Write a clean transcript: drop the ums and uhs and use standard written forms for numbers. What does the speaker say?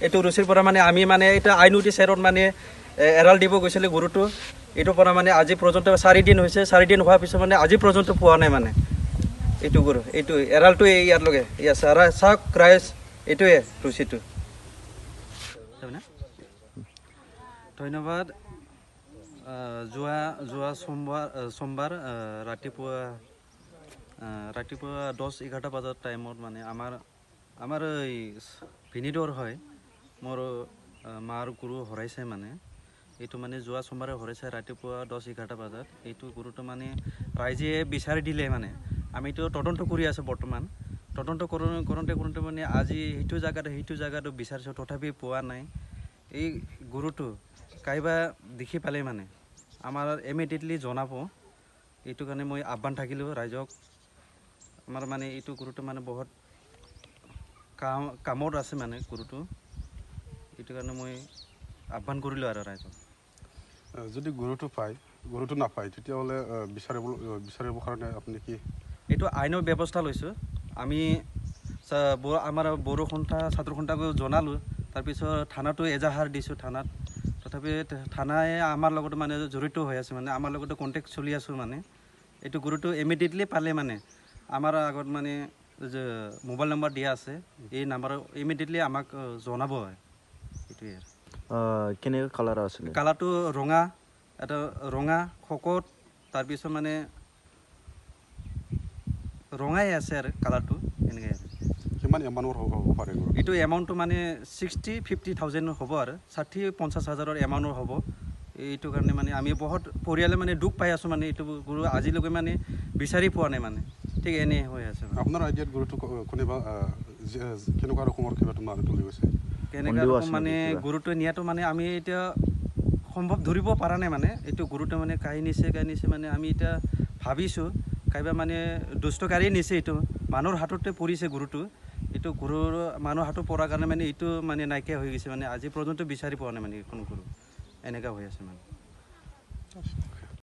এইটো ৰুচিৰ পৰা মানে আমি মানে এটা আইনউটি চেৰত মানে এৰাল দিব গৈছিলে গৰুটো এইটোৰ পৰা মানে আজি পৰ্যন্ত 4 দিন হৈছে 4 দিন হোৱাৰ পিছত মানে আজি পৰ্যন্ত পোৱা নাই মানে এইটো গৰু এইটো এৰালটো ইয়াৰ লগে ইয়া সাৰা চাক ক্ৰাইছ এইটোৱে ৰুচিটো ধন্যবাদ যোৱা সোমবাৰ ৰাতিপুৱা 10-11 বজাত টাইমত মানে আমাৰ এই ভিনিডৰ হয় মোৰ মাৰ গৰু হৰাইছে মানে এইটো মানে যোৱা সোমবাৰে হৰাইছে ৰাতিপুৱা 10-11 বজাত এইটো গৰুটো মানে ৰাইজে বিচাৰি দিলে মানে আমিতো তদন্ত কৰি আছোঁ বৰ্তমান তদন্ত কৰোঁতে মানে আজি সেইটো জায়গাটো বিচাৰিছোঁ তথাপি পোৱা নাই এই গৰুটো কাইবা দেখি পালে মানে আমাৰ ইমিডিয়েটলি জনাব এইটো কাৰণে মই আহ্বান থাকিলোঁ ৰাইজক আমাৰ মানে এইটো গৰুটো মানে বহুত কামত আছে মানে গৰুটো এইটো কাৰণে মই আহ্বান কৰিলোঁ আৰু ৰাইজক যদি গৰুটো নাপায় তেতিয়াহ'লে বিচাৰিব কাৰণে আপুনি কি এইটো আইনৰ ব্যৱস্থা লৈছোঁ আমি আমাৰ বড়ো সন্থা ছাত্ৰ সন্থাকো জনালোঁ তাৰপিছত থানাতো এজাহাৰ দিছোঁ থানাত তথাপি থানাই আমাৰ লগত মানে জড়িত হৈ আছে মানে আমাৰ লগতো কণ্টেক্ট চলি আছোঁ মানে এইটো গৰুটো ইমিডিয়েটলি পালে মানে আমাৰ আগত মানে যে মোবাইল নম্বৰ দিয়া আছে এই নাম্বাৰত ইমিডিয়েটলি আমাক জনাব এইটোৱে কেনেকুৱা কালাৰ আছিলে কালাৰটো ৰঙা এটা ৰঙা শকত তাৰপিছত মানে ৰঙাই আছে আৰু কালাৰটো এনেকৈ কিমান এমাউণ্টৰ হ'ব পাৰে এইটো এমাউণ্টটো মানে 60-50,000 হ'ব আৰু 60-50 হাজাৰৰ এমাউণ্টৰ হ'ব এইটো কাৰণে মানে আমি বহুত পৰিয়ালে মানে দুখ পাই আছোঁ মানে এইটো গৰু আজিলৈকে মানে বিচাৰি পোৱা নাই মানে ঠিক এনে হৈ আছে আপোনাৰ আইডিয়াত গৰুটো কোনোবা কেনেকুৱা ৰকমৰ কিবাটো মাৰি তুলি গৈছে কেনেকুৱা ৰকম মানে গৰুটো নিয়াটো মানে আমি এতিয়া সম্ভৱ ধৰিব পৰা নাই মানে এইটো গৰুটো মানে কাহি নিছে মানে আমি এতিয়া ভাবিছোঁ কাইবা মানে দুষ্টকাৰীয়ে নিছে এইটো মানুহৰ হাততে পৰিছে গৰুটো এইটো গৰুৰ মানুহৰ হাতত পৰাৰ কাৰণে মানে এইটো মানে নাইকিয়া হৈ গৈছে মানে আজি পৰ্যন্ত বিচাৰি পোৱা নাই মানে এইখন গৰু এনেকুৱা হৈ আছে মানে